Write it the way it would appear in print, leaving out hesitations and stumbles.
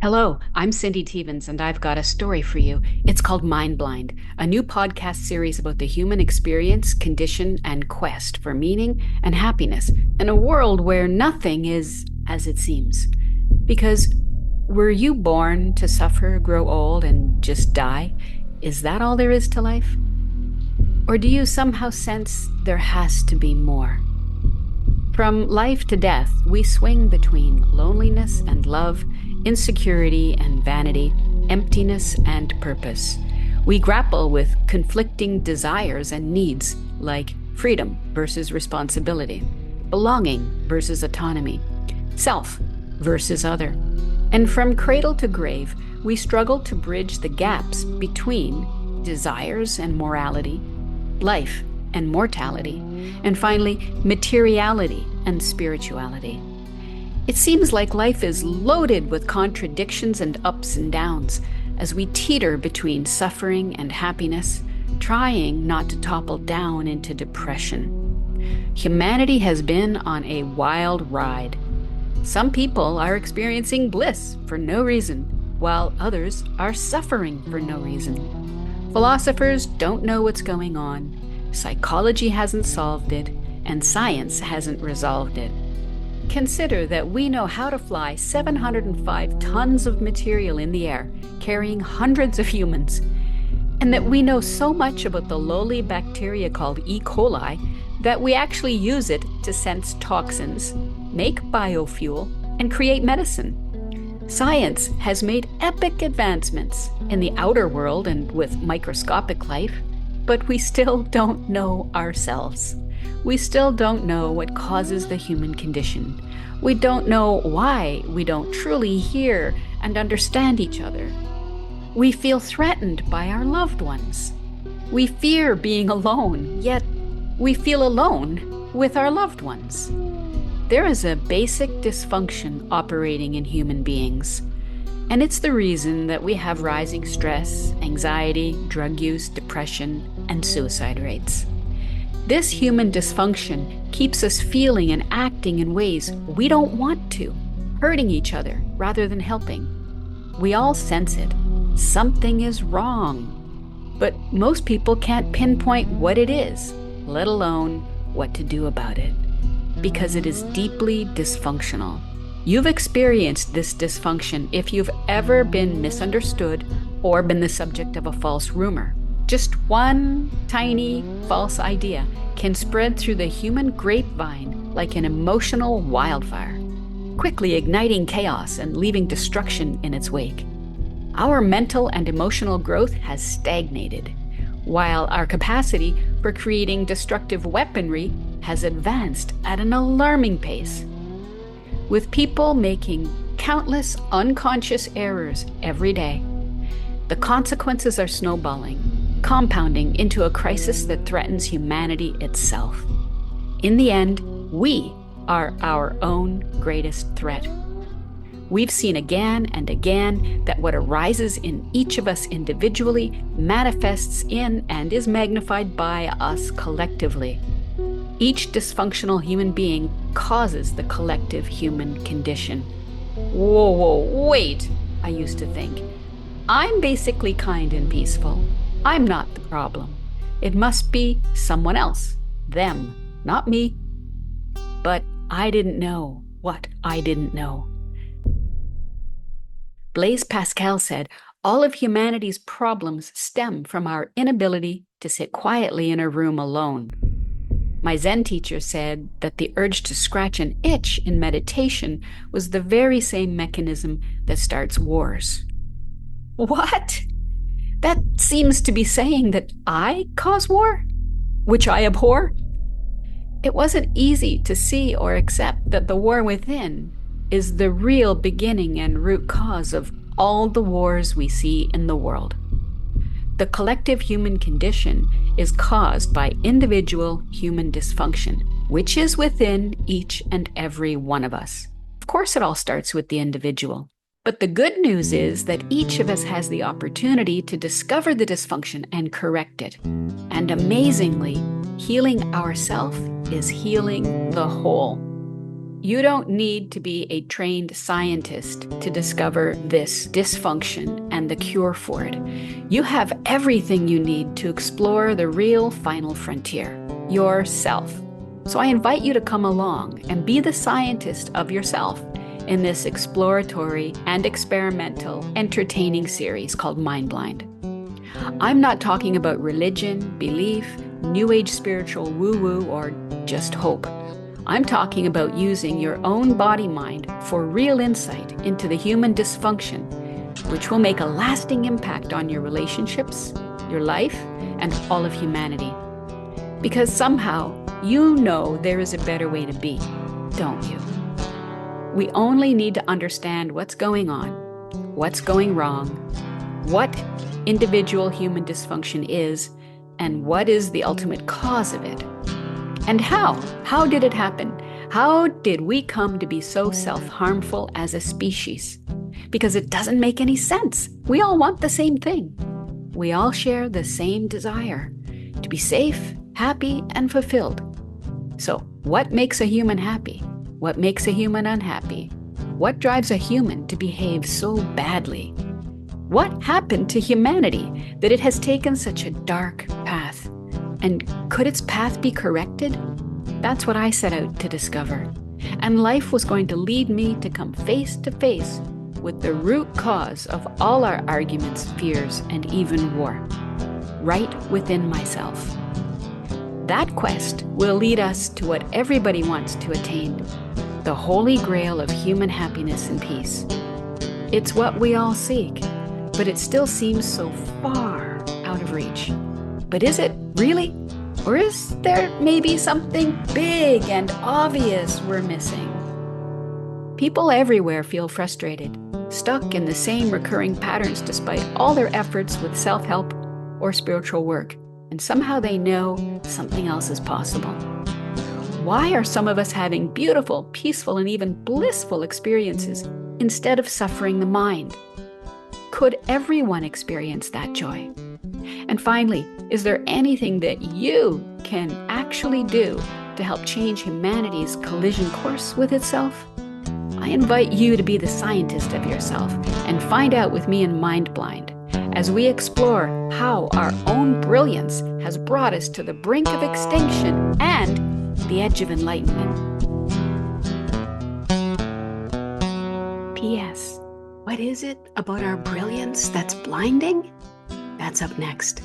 Hello, I'm Cindy Teevens, and I've got a story for you. It's called Mind Blind, a new podcast series about the human experience, condition, and quest for meaning and happiness in a world where nothing is as it seems. Because were you born to suffer, grow old, and just die? Is that all there is to life? Or do you somehow sense there has to be more? From life to death, we swing between loneliness and love, insecurity and vanity, emptiness and purpose. We grapple with conflicting desires and needs like freedom versus responsibility, belonging versus autonomy, self versus other. And from cradle to grave, we struggle to bridge the gaps between desires and morality, life and mortality, and finally, materiality and spirituality. It seems like life is loaded with contradictions and ups and downs as we teeter between suffering and happiness, trying not to topple down into depression. Humanity has been on a wild ride. Some people are experiencing bliss for no reason, while others are suffering for no reason. Philosophers don't know what's going on. Psychology hasn't solved it, and science hasn't resolved it. Consider that we know how to fly 705 tons of material in the air, carrying hundreds of humans, and that we know so much about the lowly bacteria called E. coli that we actually use it to sense toxins, make biofuel, and create medicine. Science has made epic advancements in the outer world and with microscopic life, but we still don't know ourselves. We still don't know what causes the human condition. We don't know why we don't truly hear and understand each other. We feel threatened by our loved ones. We fear being alone, yet we feel alone with our loved ones. There is a basic dysfunction operating in human beings, and it's the reason that we have rising stress, anxiety, drug use, depression, and suicide rates. This human dysfunction keeps us feeling and acting in ways we don't want to, hurting each other rather than helping. We all sense it. Something is wrong. But most people can't pinpoint what it is, let alone what to do about it, because it is deeply dysfunctional. You've experienced this dysfunction if you've ever been misunderstood or been the subject of a false rumor. Just one tiny false idea can spread through the human grapevine like an emotional wildfire, quickly igniting chaos and leaving destruction in its wake. Our mental and emotional growth has stagnated, while our capacity for creating destructive weaponry has advanced at an alarming pace. With people making countless unconscious errors every day, the consequences are snowballing, compounding into a crisis that threatens humanity itself. In the end, we are our own greatest threat. We've seen again and again that what arises in each of us individually manifests in and is magnified by us collectively. Each dysfunctional human being causes the collective human condition. Whoa, wait, I used to think. I'm basically kind and peaceful. I'm not the problem. It must be someone else, them, not me. But I didn't know what I didn't know. Blaise Pascal said, all of humanity's problems stem from our inability to sit quietly in a room alone. My Zen teacher said that the urge to scratch an itch in meditation was the very same mechanism that starts wars. What? That seems to be saying that I cause war, which I abhor. It wasn't easy to see or accept that the war within is the real beginning and root cause of all the wars we see in the world. The collective human condition is caused by individual human dysfunction, which is within each and every one of us. Of course, it all starts with the individual. But the good news is that each of us has the opportunity to discover the dysfunction and correct it. And amazingly, healing ourselves is healing the whole. You don't need to be a trained scientist to discover this dysfunction and the cure for it. You have everything you need to explore the real final frontier, yourself. So I invite you to come along and be the scientist of yourself in this exploratory and experimental entertaining series called Mind Blind. I'm not talking about religion, belief, new age spiritual woo-woo, or just hope. I'm talking about using your own body-mind for real insight into the human dysfunction, which will make a lasting impact on your relationships, your life, and all of humanity. Because somehow, you know there is a better way to be, don't you? We only need to understand what's going on, what's going wrong, what individual human dysfunction is, and what is the ultimate cause of it. And how? How did it happen? How did we come to be so self-harmful as a species? Because it doesn't make any sense. We all want the same thing. We all share the same desire to be safe, happy, and fulfilled. So, what makes a human happy? What makes a human unhappy? What drives a human to behave so badly? What happened to humanity that it has taken such a dark path? And could its path be corrected? That's what I set out to discover. And life was going to lead me to come face to face with the root cause of all our arguments, fears, and even war, right within myself. That quest will lead us to what everybody wants to attain, the holy grail of human happiness and peace. It's what we all seek, but it still seems so far out of reach. But is it really? Or is there maybe something big and obvious we're missing? People everywhere feel frustrated, stuck in the same recurring patterns despite all their efforts with self-help or spiritual work. And somehow they know something else is possible. Why are some of us having beautiful, peaceful, and even blissful experiences instead of suffering the mind? Could everyone experience that joy? And finally, is there anything that you can actually do to help change humanity's collision course with itself? I invite you to be the scientist of yourself and find out with me in Mind Blind as we explore how our own brilliance has brought us to the brink of extinction and the edge of enlightenment. P.S. What is it about our brilliance that's blinding? That's up next.